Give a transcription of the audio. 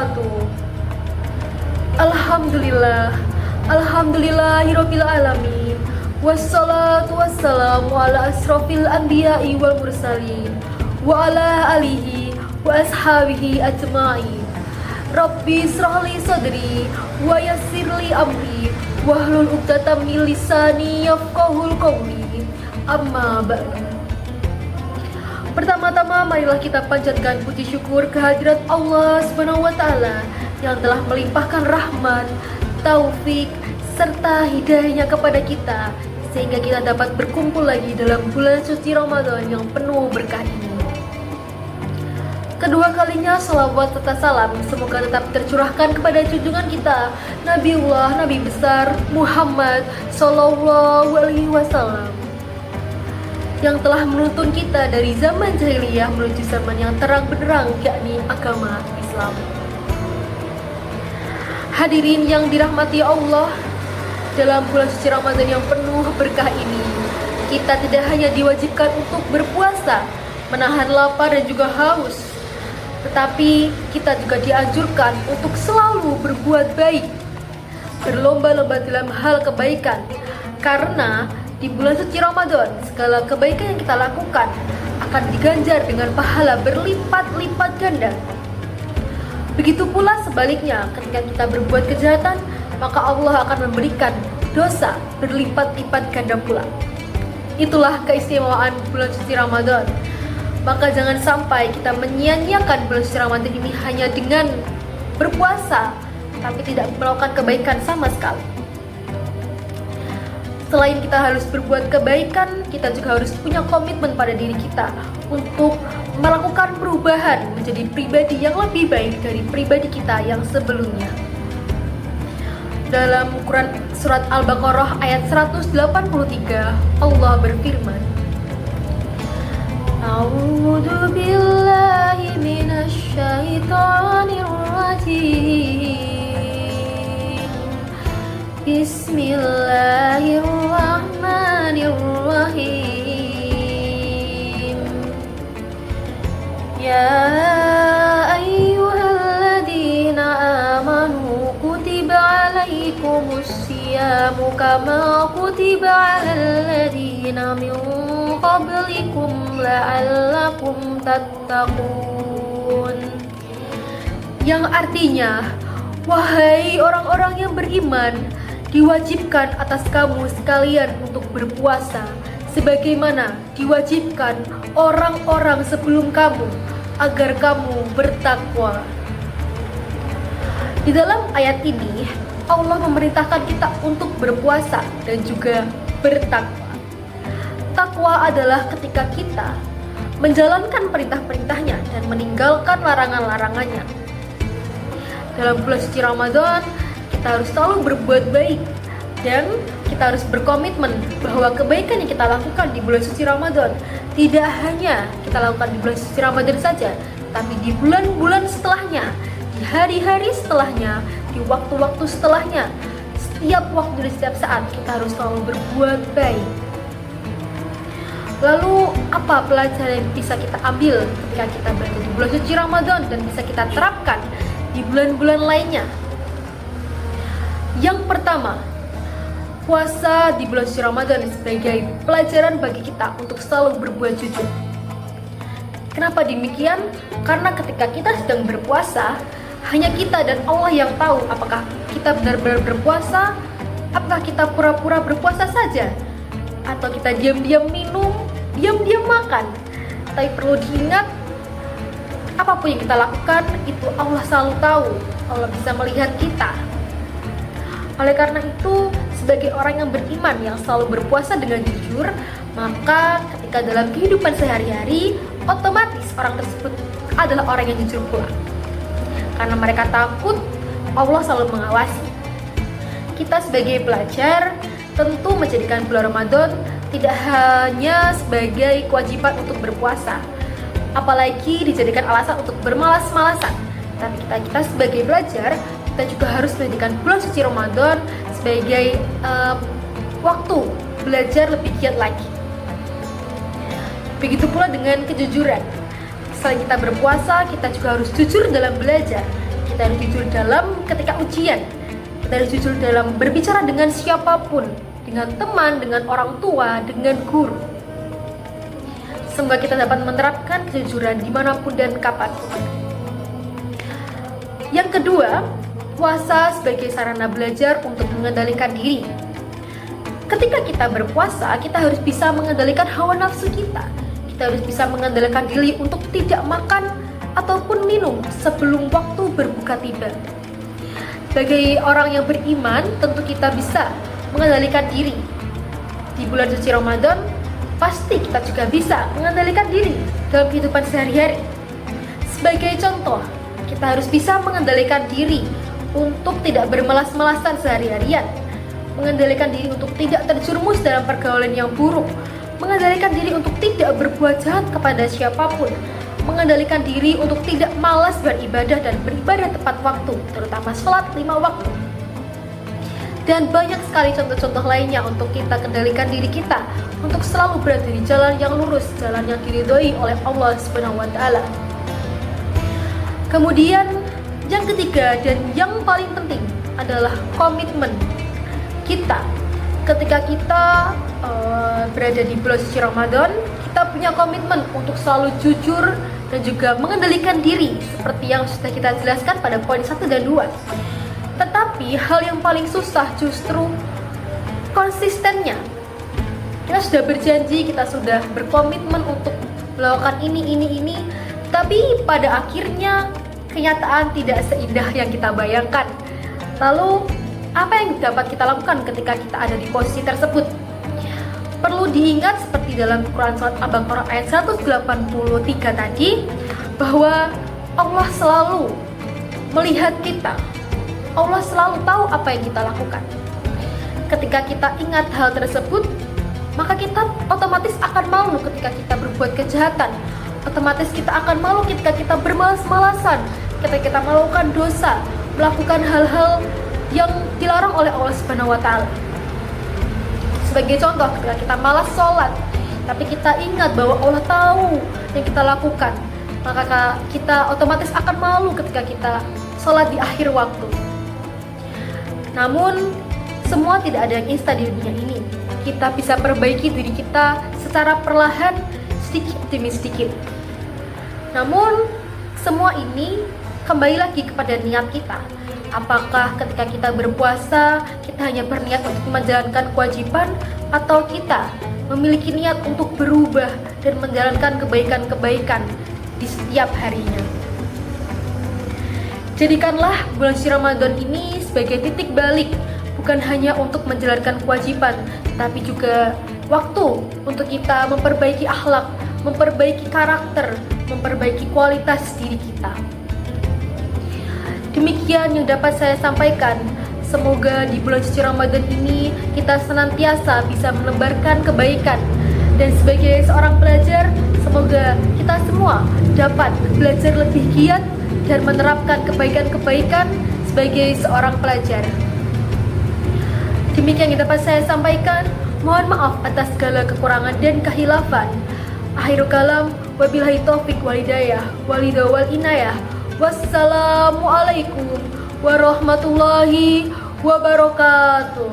wabarakatuh. Alhamdulillah, alhamdulillahirabbil alamin. Wassalatu wassalamu ala asrofil anbiya'i wal mursalin wa ala alihi wa ashabihi ajma'in. Rabbi israhli sadri wa yassirli amri wahlul 'uqdatam min lisani yafqahul qawli. Amma ba'du. Pertama-tama marilah kita panjatkan puji syukur kehadirat Allah Subhanahu wa taala yang telah melimpahkan rahmat, taufik serta hidayahnya kepada kita sehingga kita dapat berkumpul lagi dalam bulan suci Ramadan yang penuh berkah ini. Kedua kalinya salawat serta salam semoga tetap tercurahkan kepada junjungan kita Nabiullah Nabi besar Muhammad Sallallahu Alaihi Wasallam yang telah menuntun kita dari zaman jahiliyah menuju zaman yang terang benderang, yakni agama Islam. Hadirin yang dirahmati Allah, dalam bulan suci Ramadan yang penuh berkah ini, kita tidak hanya diwajibkan untuk berpuasa, menahan lapar dan juga haus, tetapi kita juga dianjurkan untuk selalu berbuat baik, berlomba-lomba dalam hal kebaikan, karena di bulan suci Ramadan, segala kebaikan yang kita lakukan akan diganjar dengan pahala berlipat-lipat ganda. Begitu pula sebaliknya, ketika kita berbuat kejahatan, maka Allah akan memberikan dosa berlipat-lipat ganda pula. Itulah keistimewaan bulan suci Ramadan. Maka jangan sampai kita menyia-nyiakan bulan suci Ramadan ini hanya dengan berpuasa, tapi tidak melakukan kebaikan sama sekali. Selain kita harus berbuat kebaikan, kita juga harus punya komitmen pada diri kita untuk melakukan perubahan menjadi pribadi yang lebih baik dari pribadi kita yang sebelumnya. Dalam Quran surat Al-Baqarah ayat 183, Allah berfirman, A'udzu billahi minasy syaithanir rajim. Bismillahirrahmanirrahim. Ya ayyuhalladzina amanu kutiba alaikumus siyamu kama kutiba alal ladzina min qablikum la'allakum tattaqun. Yang artinya, wahai orang-orang yang beriman, diwajibkan atas kamu sekalian untuk berpuasa sebagaimana diwajibkan orang-orang sebelum kamu agar kamu bertakwa. Di dalam ayat ini Allah memerintahkan kita untuk berpuasa dan juga bertakwa. Takwa adalah ketika kita menjalankan perintah-perintahnya dan meninggalkan larangan-larangannya. Dalam bulan suci Ramadan, kita harus selalu berbuat baik dan kita harus berkomitmen bahwa kebaikan yang kita lakukan di bulan suci Ramadan tidak hanya kita lakukan di bulan suci Ramadan saja, tapi di bulan-bulan setelahnya, di hari-hari setelahnya, di waktu-waktu setelahnya, setiap waktu dan setiap saat kita harus selalu berbuat baik. Lalu apa pelajaran yang bisa kita ambil ketika kita berada di bulan suci Ramadan dan bisa kita terapkan di bulan-bulan lainnya? Yang pertama, puasa di bulan suci Ramadan sebagai pelajaran bagi kita untuk selalu berbuat jujur. Kenapa demikian? Karena ketika kita sedang berpuasa, hanya kita dan Allah yang tahu apakah kita benar-benar berpuasa, apakah kita pura-pura berpuasa saja, atau kita diam-diam minum, diam-diam makan. Tapi perlu diingat, apapun yang kita lakukan, itu Allah selalu tahu. Allah bisa melihat kita. Oleh karena itu, sebagai orang yang beriman yang selalu berpuasa dengan jujur, maka ketika dalam kehidupan sehari-hari, otomatis orang tersebut adalah orang yang jujur pula. Karena mereka takut, Allah selalu mengawasi. Kita sebagai pelajar tentu menjadikan bulan Ramadan tidak hanya sebagai kewajiban untuk berpuasa, apalagi dijadikan alasan untuk bermalas-malasan. Tapi kita sebagai pelajar, kita juga harus menjadikan bulan suci Ramadan sebagai waktu belajar lebih giat lagi. Begitu pula dengan kejujuran. Selain kita berpuasa, kita juga harus jujur dalam belajar. kita harus jujur dalam ketika ujian. Kita harus jujur dalam berbicara dengan siapapun, dengan teman, dengan orang tua, dengan guru. Semoga kita dapat menerapkan kejujuran dimanapun dan kapanpun. Yang kedua, puasa sebagai sarana belajar untuk mengendalikan diri. Ketika kita berpuasa, kita harus bisa mengendalikan hawa nafsu kita. Kita harus bisa mengendalikan diri untuk tidak makan ataupun minum sebelum waktu berbuka tiba. Sebagai orang yang beriman, tentu kita bisa mengendalikan diri. Di bulan suci Ramadan, pasti kita juga bisa mengendalikan diri dalam kehidupan sehari-hari. Sebagai contoh, kita harus bisa mengendalikan diri untuk tidak bermelas-melasan sehari-harian, mengendalikan diri untuk tidak terjerumus dalam pergaulan yang buruk, mengendalikan diri untuk tidak berbuat jahat kepada siapapun, mengendalikan diri untuk tidak malas beribadah dan beribadah tepat waktu, terutama sholat 5 waktu. Dan banyak sekali contoh-contoh lainnya untuk kita kendalikan diri kita untuk selalu berada di jalan yang lurus, jalan yang diridhoi oleh Allah Subhanahu wa taala. Kemudian yang ketiga dan yang paling penting adalah komitmen kita. Ketika kita berada di bulan suci Ramadan, kita punya komitmen untuk selalu jujur dan juga mengendalikan diri seperti yang sudah kita jelaskan pada poin 1 dan 2. Tetapi hal yang paling susah justru konsistennya. Kita sudah berjanji, kita sudah berkomitmen untuk melakukan ini, tapi pada akhirnya kenyataan tidak seindah yang kita bayangkan. Lalu, apa yang dapat kita lakukan ketika kita ada di posisi tersebut? Perlu diingat seperti dalam Quran Surat Al-Baqarah ayat 183 tadi, bahwa Allah selalu melihat kita. Allah selalu tahu apa yang kita lakukan. Ketika kita ingat hal tersebut, maka kita otomatis akan malu ketika kita berbuat kejahatan. Otomatis kita akan malu ketika kita bermalas-malasan, ketika kita melakukan dosa, melakukan hal-hal yang dilarang oleh Allah Subhanahu wa taala. Sebagai contoh, ketika kita malas sholat, tapi kita ingat bahwa Allah tahu yang kita lakukan, maka kita otomatis akan malu ketika kita sholat di akhir waktu. Namun, semua tidak ada yang instan di dunia ini. Kita bisa perbaiki diri kita secara perlahan, sedikit demi sedikit. Namun, semua ini kembali lagi kepada niat kita. Apakah ketika kita berpuasa, kita hanya berniat untuk menjalankan kewajiban, atau kita memiliki niat untuk berubah dan menjalankan kebaikan-kebaikan di setiap harinya. Jadikanlah bulan suci Ramadan ini sebagai titik balik, bukan hanya untuk menjalankan kewajiban, tapi juga waktu untuk kita memperbaiki akhlak, memperbaiki karakter, memperbaiki kualitas diri kita. Demikian yang dapat saya sampaikan. Semoga di bulan suci Ramadan ini kita senantiasa bisa menebarkan kebaikan. Dan sebagai seorang pelajar, semoga kita semua dapat belajar lebih giat dan menerapkan kebaikan-kebaikan sebagai seorang pelajar. Demikian yang dapat saya sampaikan. Mohon maaf atas segala kekurangan dan kehilafan. Akhirul kalam, wabillahi taufiq wal hidayah, walidha wal inayah. Wassalamualaikum warahmatullahi wabarakatuh.